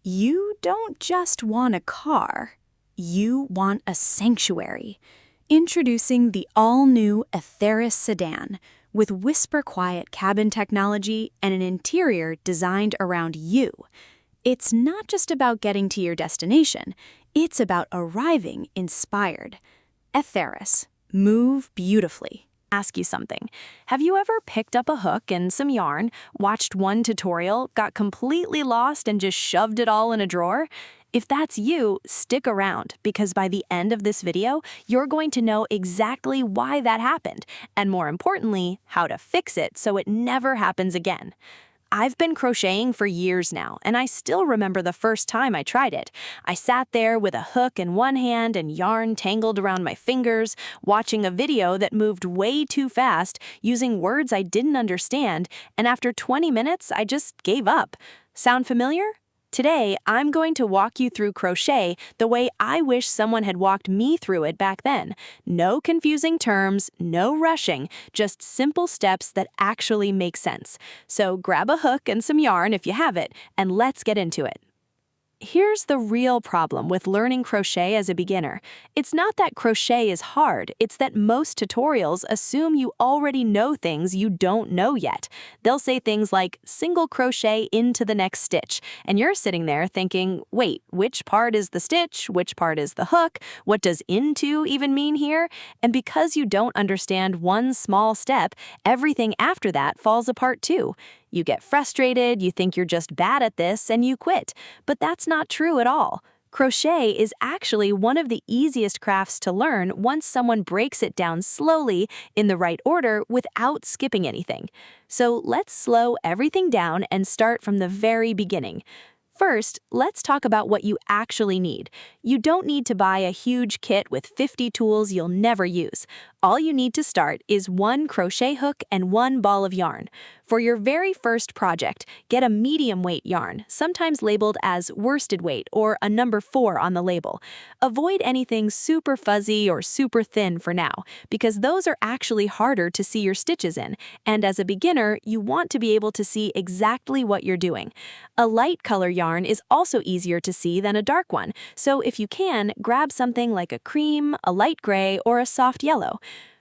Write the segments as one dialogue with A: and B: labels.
A: You don't just want a car, you want a sanctuary. Introducing the all-new Atheris sedan with whisper-quiet cabin technology and an interior designed around you. It's not just about getting to your destination, it's about arriving inspired. Atheris, move beautifully. Ask you something. Have you ever picked up a hook and some yarn, watched one tutorial, got completely lost and just shoved it all in a drawer? If that's you, stick around, because by the end of this video, you're going to know exactly why that happened, and more importantly, how to fix it so it never happens again. I've been crocheting for years now, and I still remember the first time I tried it. I sat there with a hook in one hand and yarn tangled around my fingers, watching a video that moved way too fast, using words I didn't understand, and after 20 minutes, I just gave up. Sound familiar? Today, I'm going to walk you through crochet the way I wish someone had walked me through it back then. No confusing terms, no rushing, just simple steps that actually make sense. So grab a hook and some yarn if you have it, and let's get into it. Here's the real problem with learning crochet as a beginner. It's not that crochet is hard, it's that most tutorials assume you already know things you don't know yet. They'll say things like, single crochet into the next stitch, and you're sitting there thinking, wait, which part is the stitch? Which part is the hook? What does into even mean here? And because you don't understand one small step, everything after that falls apart too. You get frustrated, you think you're just bad at this, and you quit. But that's not true at all. Crochet is actually one of the easiest crafts to learn once someone breaks it down slowly in the right order without skipping anything. So let's slow everything down and start from the very beginning. First, let's talk about what you actually need. You don't need to buy a huge kit with 50 tools you'll never use. All you need to start is one crochet hook and one ball of yarn. For your very first project, get a medium weight yarn, sometimes labeled as worsted weight or a number 4 on the label. Avoid anything super fuzzy or super thin for now, because those are actually harder to see your stitches in, and as a beginner, you want to be able to see exactly what you're doing. A light color yarn is also easier to see than a dark one, so if you can, grab something like a cream, a light gray, or a soft yellow.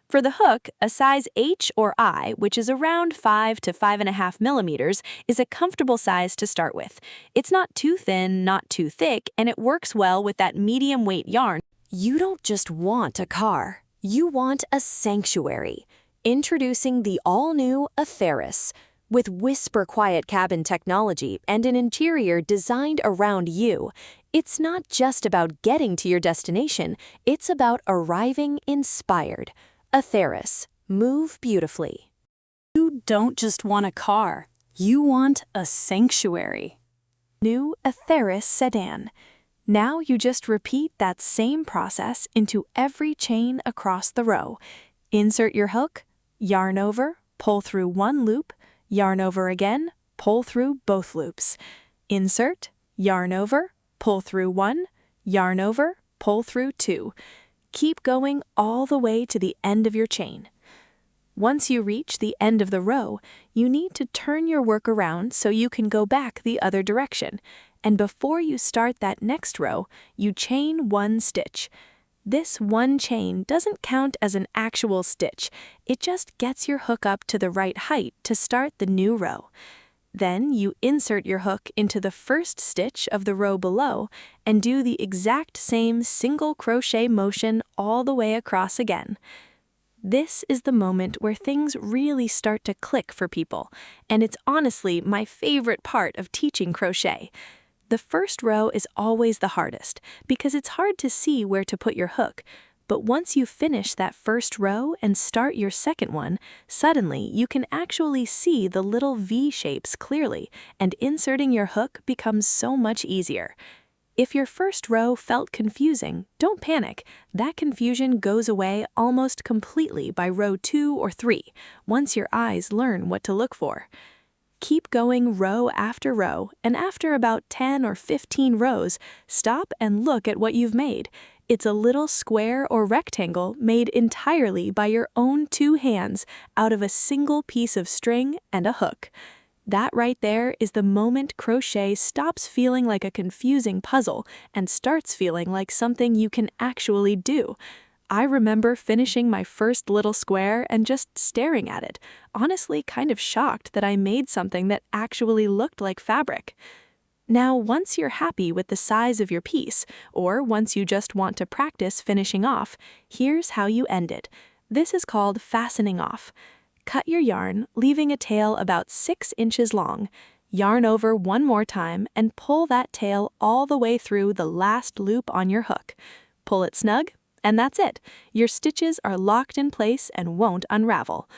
A: For the hook, a size H or I, which is around 5 to 5.5 millimeters, is a comfortable size to start with. It's not too thin, not too thick, and it works well with that medium weight yarn. You don't just want a car, you want a sanctuary. Introducing the all-new Atheris. With whisper-quiet cabin technology and an interior designed around you, it's not just about getting to your destination, it's about arriving inspired. Atheris, move beautifully. You don't just want a car, you want a sanctuary. New Atheris sedan. Now you just repeat that same process into every chain across the row. Insert your hook, yarn over, pull through one loop, yarn over again, pull through both loops. Insert, yarn over, pull through one, yarn over, pull through two. Keep going all the way to the end of your chain. Once you reach the end of the row, you need to turn your work around so you can go back the other direction. And before you start that next row, you chain one stitch. This one chain doesn't count as an actual stitch, it just gets your hook up to the right height to start the new row. Then you insert your hook into the first stitch of the row below and do the exact same single crochet motion all the way across again. This is the moment where things really start to click for people, and it's honestly my favorite part of teaching crochet. The first row is always the hardest because it's hard to see where to put your hook. But once you finish that first row and start your second one, suddenly you can actually see the little V shapes clearly, and inserting your hook becomes so much easier. If your first row felt confusing, don't panic. That confusion goes away almost completely by row 2 or 3, once your eyes learn what to look for. Keep going row after row, and after about 10 or 15 rows, stop and look at what you've made. It's a little square or rectangle made entirely by your own 2 hands out of a single piece of string and a hook. That right there is the moment crochet stops feeling like a confusing puzzle and starts feeling like something you can actually do. I remember finishing my first little square and just staring at it, honestly kind of shocked that I made something that actually looked like fabric. Now, once you're happy with the size of your piece, or once you just want to practice finishing off, here's how you end it. This is called fastening off. Cut your yarn, leaving a tail about 6 inches long. Yarn over one more time and pull that tail all the way through the last loop on your hook. Pull it snug, and that's it. Your stitches are locked in place and won't unravel.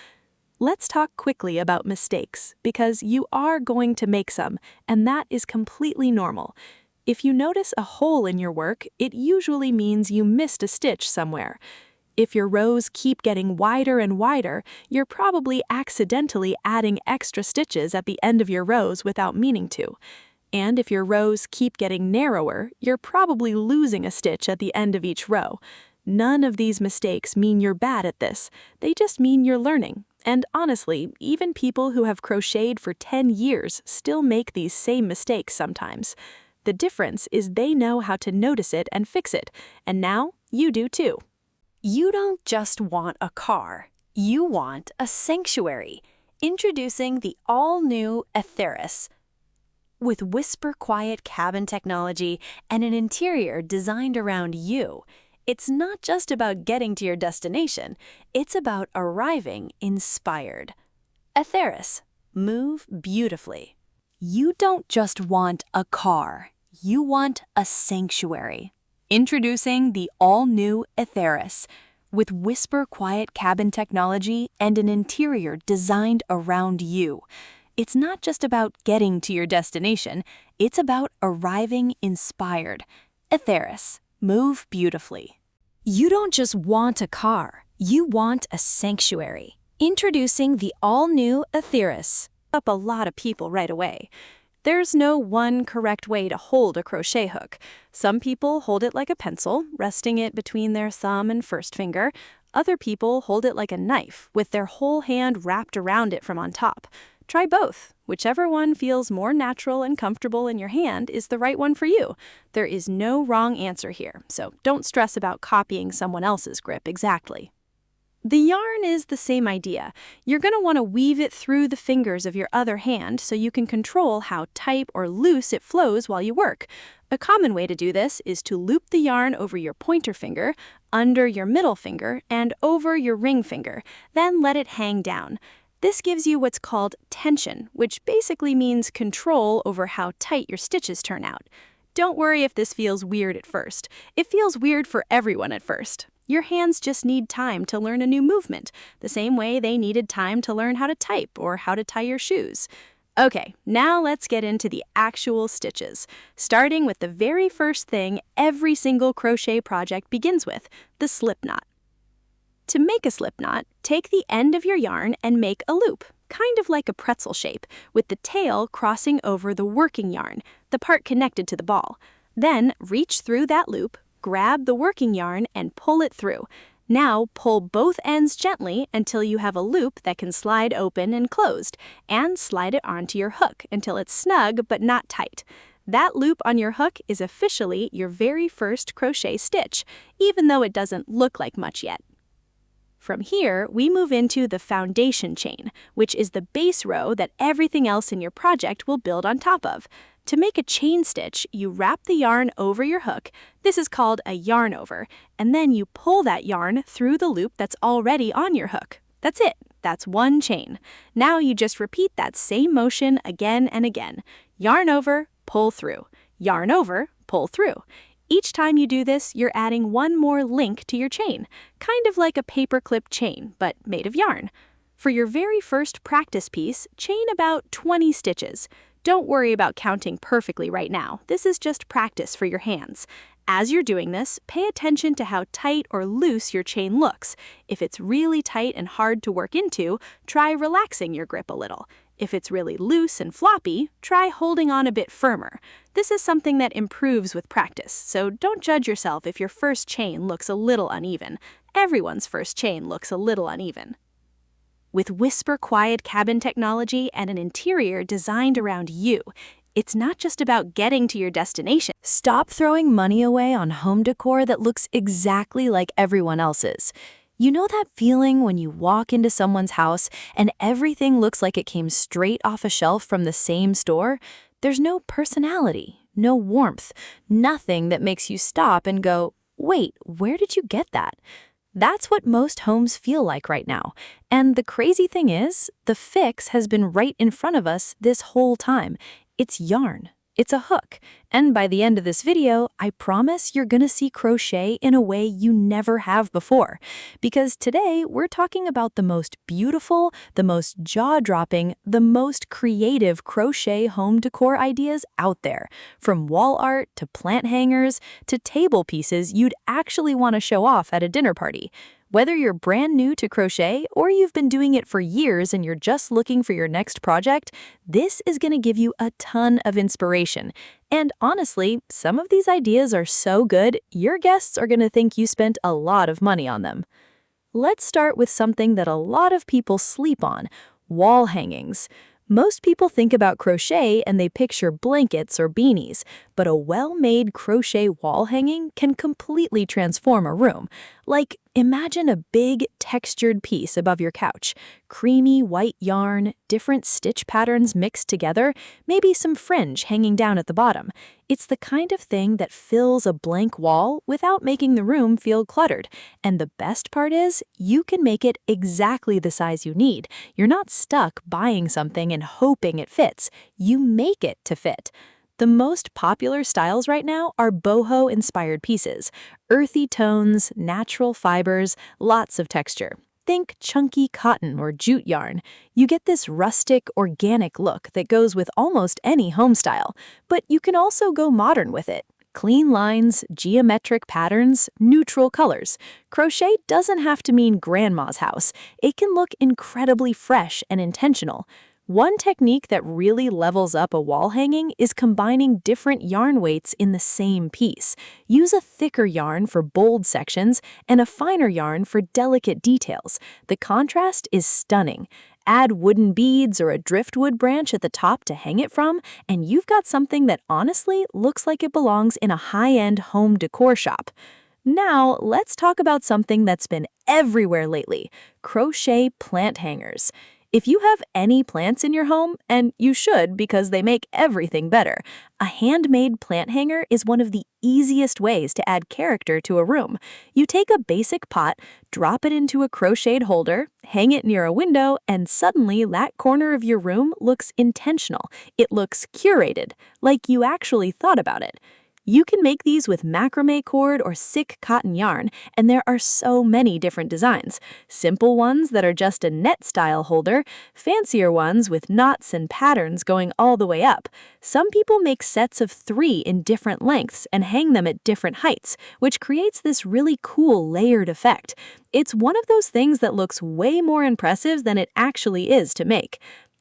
A: Let's talk quickly about mistakes, because you are going to make some, and that is completely normal. If you notice a hole in your work, it usually means you missed a stitch somewhere. If your rows keep getting wider and wider, you're probably accidentally adding extra stitches at the end of your rows without meaning to. And if your rows keep getting narrower, you're probably losing a stitch at the end of each row. None of these mistakes mean you're bad at this. They just mean you're learning. And honestly, even people who have crocheted for 10 years still make these same mistakes sometimes. The difference is they know how to notice it and fix it, and now you do too. You don't just want a car, you want a sanctuary. Introducing the all-new Atheris. With whisper-quiet cabin technology and an interior designed around you, it's not just about getting to your destination, it's about arriving inspired. Atheris, move beautifully. You don't just want a car, you want a sanctuary. Introducing the all-new Atheris. With whisper-quiet cabin technology and an interior designed around you. It's not just about getting to your destination, it's about arriving inspired. Atheris, move beautifully. You don't just want a car, you want a sanctuary. Introducing the all-new Atheris. Up a lot of people right away. There's no one correct way to hold a crochet hook. Some people hold it like a pencil, resting it between their thumb and first finger. Other people hold it like a knife, with their whole hand wrapped around it from on top. Try both. Whichever one feels more natural and comfortable in your hand is the right one for you. There is no wrong answer here, so don't stress about copying someone else's grip exactly. The yarn is the same idea. You're going to want to weave it through the fingers of your other hand so you can control how tight or loose it flows while you work. A common way to do this is to loop the yarn over your pointer finger, under your middle finger, and over your ring finger, then let it hang down. This gives you what's called tension, which basically means control over how tight your stitches turn out. Don't worry if this feels weird at first. It feels weird for everyone at first. Your hands just need time to learn a new movement, the same way they needed time to learn how to type or how to tie your shoes. Okay, now let's get into the actual stitches, starting with the very first thing every single crochet project begins with, the slip knot. To make a slip knot, take the end of your yarn and make a loop, kind of like a pretzel shape, with the tail crossing over the working yarn, the part connected to the ball. Then reach through that loop, grab the working yarn and pull it through. Now pull both ends gently until you have a loop that can slide open and closed, and slide it onto your hook until it's snug but not tight. That loop on your hook is officially your very first crochet stitch, even though it doesn't look like much yet. From here, we move into the foundation chain, which is the base row that everything else in your project will build on top of. To make a chain stitch, you wrap the yarn over your hook. This is called a yarn over, and then you pull that yarn through the loop that's already on your hook. That's it. That's one chain. Now you just repeat that same motion again and again. Yarn over, pull through. Yarn over, pull through. Each time you do this, you're adding one more link to your chain, kind of like a paperclip chain, but made of yarn. For your very first practice piece, chain about 20 stitches. Don't worry about counting perfectly right now. This is just practice for your hands. As you're doing this, pay attention to how tight or loose your chain looks. If it's really tight and hard to work into, try relaxing your grip a little. If it's really loose and floppy, try holding on a bit firmer. This is something that improves with practice, so don't judge yourself if your first chain looks a little uneven. Everyone's first chain looks a little uneven. with whisper quiet cabin technology and an interior designed around you. It's not just about getting to your destination. Stop throwing money away on home decor that looks exactly like everyone else's. You know that feeling when you walk into someone's house and everything looks like it came straight off a shelf from the same store? There's no personality, no warmth, nothing that makes you stop and go, wait, where did you get that? That's what most homes feel like right now. And the crazy thing is, the fix has been right in front of us this whole time. It's yarn. It's a hook. And by the end of this video, I promise you're gonna see crochet in a way you never have before. Because today, we're talking about the most beautiful, the most jaw-dropping, the most creative crochet home decor ideas out there. From wall art to plant hangers to table pieces you'd actually want to show off at a dinner party. Whether you're brand new to crochet or you've been doing it for years and you're just looking for your next project, this is going to give you a ton of inspiration. And honestly, some of these ideas are so good, your guests are going to think you spent a lot of money on them. Let's start with something that a lot of people sleep on: wall hangings. Most people think about crochet and they picture blankets or beanies, but a well-made crochet wall hanging can completely transform a room. Like, imagine a big, textured piece above your couch. Creamy white yarn, different stitch patterns mixed together, maybe some fringe hanging down at the bottom. It's the kind of thing that fills a blank wall without making the room feel cluttered. And the best part is, you can make it exactly the size you need. You're not stuck buying something and hoping it fits. You make it to fit. The most popular styles right now are boho-inspired pieces. Earthy tones, natural fibers, lots of texture. Think chunky cotton or jute yarn. You get this rustic, organic look that goes with almost any home style. But you can also go modern with it. Clean lines, geometric patterns, neutral colors. Crochet doesn't have to mean grandma's house. It can look incredibly fresh and intentional. One technique that really levels up a wall hanging is combining different yarn weights in the same piece. Use a thicker yarn for bold sections and a finer yarn for delicate details. The contrast is stunning. Add wooden beads or a driftwood branch at the top to hang it from, and you've got something that honestly looks like it belongs in a high-end home decor shop. Now, let's talk about something that's been everywhere lately: crochet plant hangers. If you have any plants in your home, and you should because they make everything better, a handmade plant hanger is one of the easiest ways to add character to a room. You take a basic pot, drop it into a crocheted holder, hang it near a window, and suddenly that corner of your room looks intentional. It looks curated, like you actually thought about it. You can make these with macrame cord or sick cotton yarn, and there are so many different designs. Simple ones that are just a net-style holder, fancier ones with knots and patterns going all the way up. Some people make sets of 3 in different lengths and hang them at different heights, which creates this really cool layered effect. It's one of those things that looks way more impressive than it actually is to make.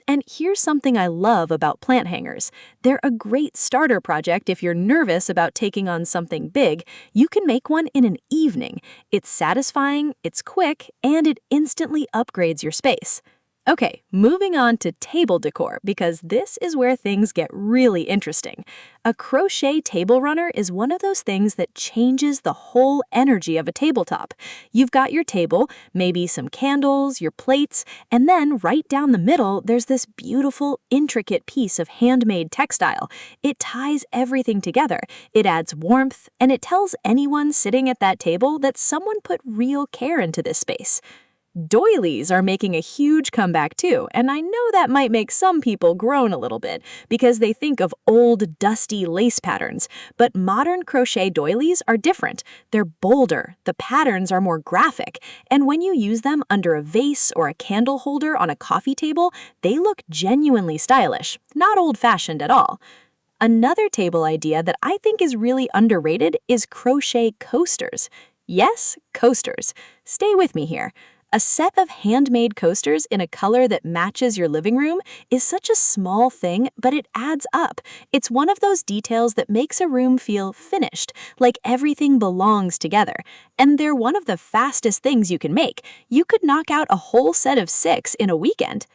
A: And here's something I love about plant hangers. They're a great starter project if you're nervous about taking on something big. You can make one in an evening. It's satisfying, it's quick, and it instantly upgrades your space. Okay, moving on to table decor, because this is where things get really interesting. A crochet table runner is one of those things that changes the whole energy of a tabletop. You've got your table, maybe some candles, your plates, and then right down the middle, there's this beautiful, intricate piece of handmade textile. It ties everything together. It adds warmth, and it tells anyone sitting at that table that someone put real care into this space. Doilies are making a huge comeback too, and I know that might make some people groan a little bit because they think of old, dusty lace patterns, but modern crochet doilies are different. They're bolder, the patterns are more graphic, and when you use them under a vase or a candle holder on a coffee table, they look genuinely stylish, not old-fashioned at all. Another table idea that I think is really underrated is crochet coasters. Yes, coasters. Stay with me here. A set of handmade coasters in a color that matches your living room is such a small thing, but it adds up. It's one of those details that makes a room feel finished, like everything belongs together. And they're one of the fastest things you can make. You could knock out a whole set of 6 in a weekend.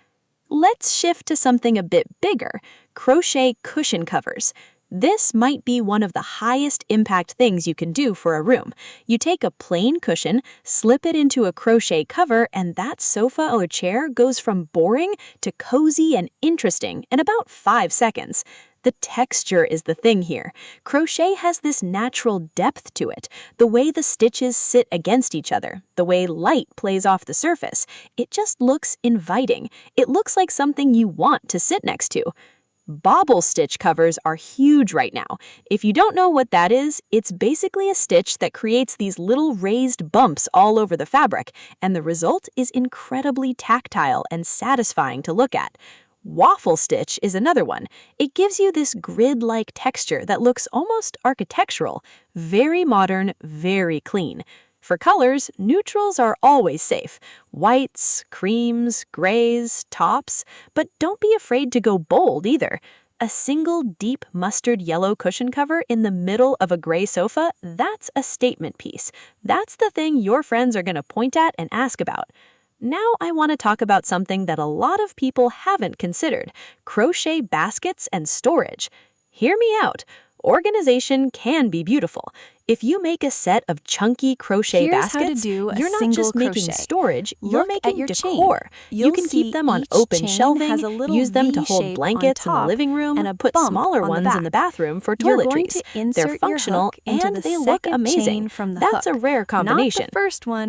A: Let's shift to something a bit bigger: crochet cushion covers. This might be one of the highest impact things you can do for a room. You take a plain cushion, slip it into a crochet cover, and that sofa or chair goes from boring to cozy and interesting in about 5 seconds. The texture is the thing here. Crochet has this natural depth to it, the way the stitches sit against each other, the way light plays off the surface. It just looks inviting. It looks like something you want to sit next to. Bobble stitch covers are huge right now. If you don't know what that is, it's basically a stitch that creates these little raised bumps all over the fabric, and the result is incredibly tactile and satisfying to look at. Waffle stitch is another one. It gives you this grid-like texture that looks almost architectural, very modern, very clean. For colors, neutrals are always safe. Whites, creams, grays, taups, but don't be afraid to go bold either. A single deep mustard yellow cushion cover in the middle of a gray sofa, that's a statement piece. That's the thing your friends are going to point at and ask about. Now I want to talk about something that a lot of people haven't considered: crochet baskets and storage. Hear me out. Organization can be beautiful. If you make a set of chunky crochet baskets, you're not just making storage, you're making decor. You can keep them on open shelving, use them to hold blankets in the living room, and put smaller ones in the bathroom for toiletries. They're functional and they look amazing. That's a rare combination.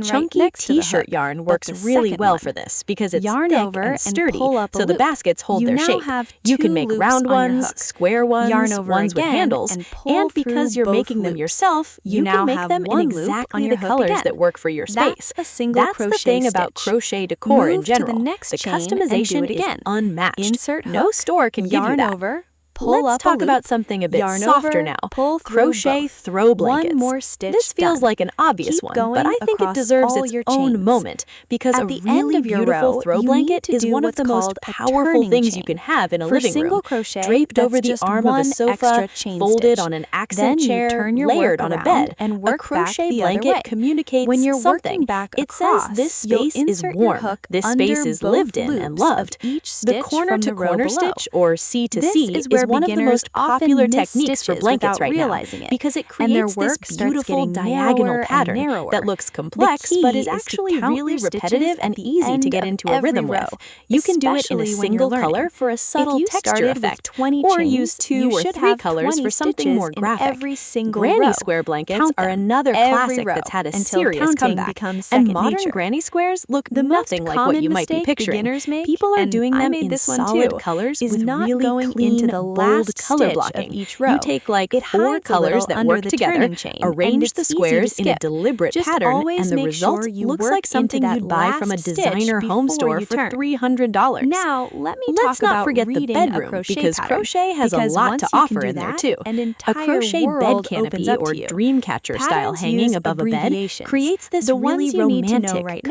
A: Chunky t-shirt yarn works really well for this because it's thick and sturdy, so the baskets hold their shape. You can make round ones, square ones, ones with handles, and because you're making them yourself, you can make them in exactly the colors that work for your space. That's the thing about crochet decor in general. The customization is unmatched. No store can give you that. Let's talk about something a bit softer now. Crochet throw blankets. This feels like an obvious one, but I think it deserves its own moment because a really beautiful throw blanket is one of the most powerful things you can have in a living room. Draped over the arm of a sofa, folded on an accent chair, layered on a bed, a crochet blanket communicates something. It says this space is warm, this space is lived in and loved. The corner-to-corner stitch, or C to C, is one of the most popular techniques for blankets right now because it creates this beautiful diagonal pattern that looks complex but is actually really repetitive and easy to get into a rhythm with. You can do it in a single color for a subtle texture effect, or use 2 or 3 colors for something more graphic. Granny square blankets are another classic that's had a serious comeback, and modern granny squares look nothing like what you might be picturing. People are doing them in solid colors with really clean, bold color blocking. You take like 4 colors that work together, arrange the squares in a deliberate pattern, and the result looks like something you'd buy from a designer home store for $300.
B: Now,
A: Let's not forget the bedroom, because crochet has a lot to offer in there too. A crochet bed canopy or dream catcher style hanging above a bed creates this really romantic,